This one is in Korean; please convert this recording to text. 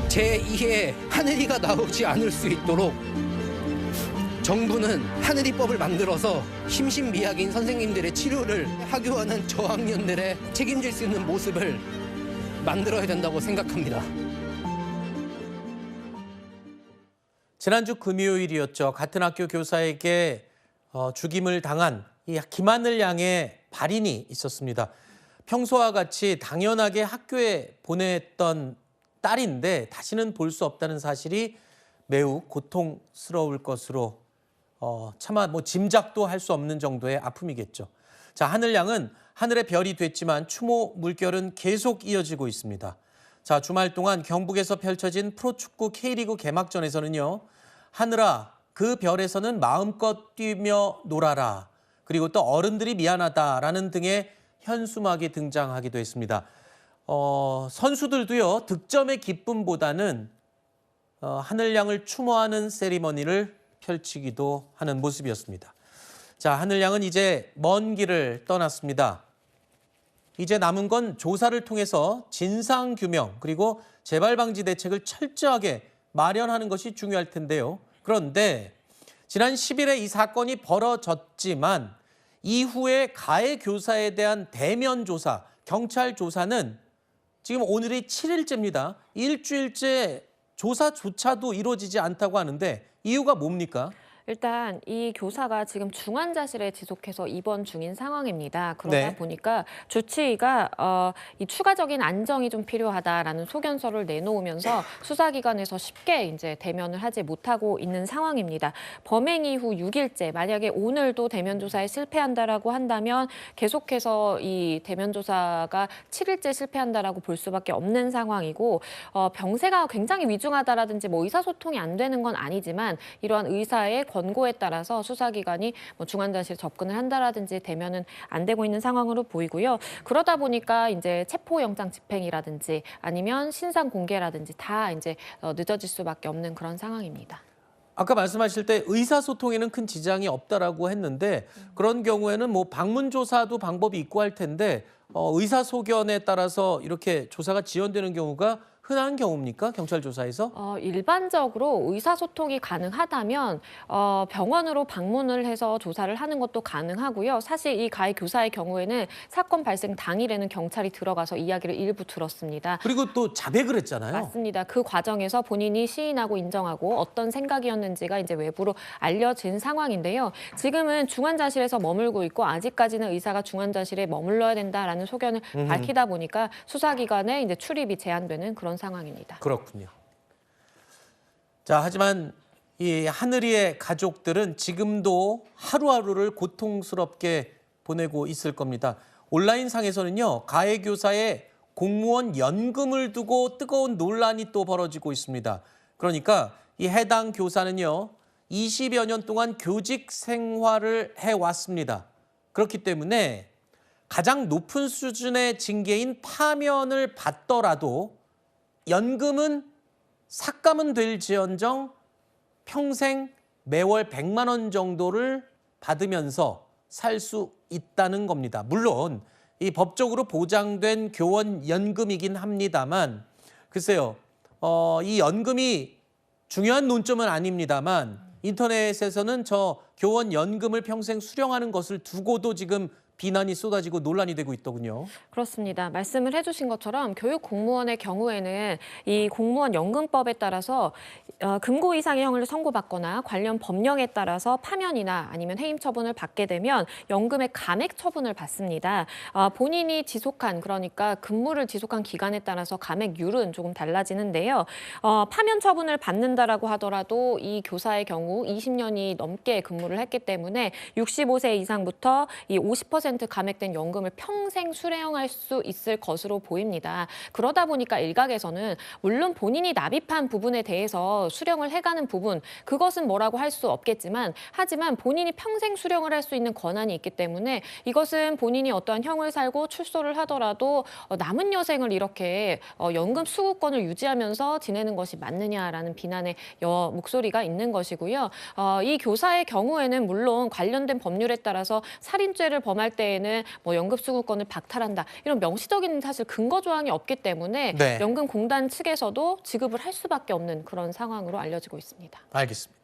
제2의 하늘이가 나오지 않을 수 있도록 정부는 하늘이법을 만들어서 심신미약인 선생님들의 치료를 하교하는 저학년들의 책임질 수 있는 모습을 만들어야 된다고 생각합니다. 지난주 금요일이었죠. 같은 학교 교사에게 죽임을 당한 이 김하늘 양의 발인이 있었습니다. 평소와 같이 당연하게 학교에 보냈던 딸인데 다시는 볼 수 없다는 사실이 매우 고통스러울 것으로 차마 짐작도 할 수 없는 정도의 아픔이겠죠. 자, 하늘 양은 하늘의 별이 됐지만 추모 물결은 계속 이어지고 있습니다. 자, 주말 동안 경북에서 펼쳐진 프로축구 K리그 개막전에서는요. 하늘아, 그 별에서는 마음껏 뛰며 놀아라. 그리고 또 어른들이 미안하다라는 등의 현수막이 등장하기도 했습니다. 선수들도요. 득점의 기쁨보다는 하늘 양을 추모하는 세리머니를 펼치기도 하는 모습이었습니다. 자, 하늘 양은 이제 먼 길을 떠났습니다. 이제 남은 건 조사를 통해서 진상규명 그리고 재발 방지 대책을 철저하게 마련하는 것이 중요할 텐데요. 그런데 지난 10일에 이 사건이 벌어졌지만 이후에 가해 교사에 대한 대면 조사, 경찰 조사는 지금 오늘이 7일째입니다. 일주일째 조사조차도 이루어지지 않다고 하는데 이유가 뭡니까? 일단 이 교사가 지금 중환자실에 지속해서 입원 중인 상황입니다. 그러다 보니까 주치의가 이 추가적인 안정이 좀 필요하다라는 소견서를 내놓으면서 수사기관에서 쉽게 이제 대면을 하지 못하고 있는 상황입니다. 범행 이후 6일째, 만약에 오늘도 대면 조사에 실패한다라고 한다면 계속해서 이 대면 조사가 7일째 실패한다라고 볼 수밖에 없는 상황이고 병세가 굉장히 위중하다라든지 의사소통이 안 되는 건 아니지만 이러한 의사의 권고에 따라서 수사기관이 중환자실 접근을 한다라든지 대면은 안 되고 있는 상황으로 보이고요. 그러다 보니까 이제 체포영장 집행이라든지 아니면 신상 공개라든지 다 이제 늦어질 수밖에 없는 그런 상황입니다. 아까 말씀하실 때 의사소통에는 큰 지장이 없다라고 했는데 그런 경우에는 방문 조사도 방법이 있고 할 텐데 의사소견에 따라서 이렇게 조사가 지연되는 경우가 흔한 경우입니까? 경찰 조사에서? 일반적으로 의사소통이 가능하다면 병원으로 방문을 해서 조사를 하는 것도 가능하고요. 사실 이 가해 교사의 경우에는 사건 발생 당일에는 경찰이 들어가서 이야기를 일부 들었습니다. 그리고 또 자백을 했잖아요. 맞습니다. 그 과정에서 본인이 시인하고 인정하고 어떤 생각이었는지가 이제 외부로 알려진 상황인데요. 지금은 중환자실에서 머물고 있고 아직까지는 의사가 중환자실에 머물러야 된다라는 소견을 밝히다 보니까 수사기관의 이제 출입이 제한되는 그런 상황입니다. 그렇군요. 자, 하지만 이 하늘이의 가족들은 지금도 하루하루를 고통스럽게 보내고 있을 겁니다. 온라인상에서는요, 가해 교사의 공무원 연금을 두고 뜨거운 논란이 또 벌어지고 있습니다. 그러니까 이 해당 교사는요, 20여 년 동안 교직 생활을 해왔습니다. 그렇기 때문에 가장 높은 수준의 징계인 파면을 받더라도 연금은 삭감은 될지언정 평생 매월 100만 원 정도를 받으면서 살 수 있다는 겁니다. 물론 이 법적으로 보장된 교원 연금이긴 합니다만 글쎄요. 이 연금이 중요한 논점은 아닙니다만 인터넷에서는 저 교원 연금을 평생 수령하는 것을 두고도 지금 비난이 쏟아지고 논란이 되고 있더군요. 그렇습니다. 말씀을 해주신 것처럼 교육 공무원의 경우에는 이 공무원 연금법에 따라서 금고 이상의 형을 선고받거나 관련 법령에 따라서 파면이나 아니면 해임 처분을 받게 되면 연금의 감액 처분을 받습니다. 본인이 지속한 그러니까 근무를 지속한 기간에 따라서 감액률은 조금 달라지는데요. 파면 처분을 받는다라고 하더라도 이 교사의 경우 20년이 넘게 근무를 했기 때문에 65세 이상부터 이 50% 감액된 연금을 평생 수령할 수 있을 것으로 보입니다. 그러다 보니까 일각에서는 물론 본인이 납입한 부분에 대해서 수령을 해가는 부분, 그것은 뭐라고 할 수 없겠지만 하지만 본인이 평생 수령을 할 수 있는 권한이 있기 때문에 이것은 본인이 어떠한 형을 살고 출소를 하더라도 남은 여생을 이렇게 연금 수급권을 유지하면서 지내는 것이 맞느냐라는 비난의 목소리가 있는 것이고요. 이 교사의 경우에는 물론 관련된 법률에 따라서 살인죄를 범할 때에는 뭐 연금수급권을 박탈한다 이런 명시적인 사실 근거 조항이 없기 때문에 네. 연금공단 측에서도 지급을 할 수밖에 없는 그런 상황으로 알려지고 있습니다. 알겠습니다.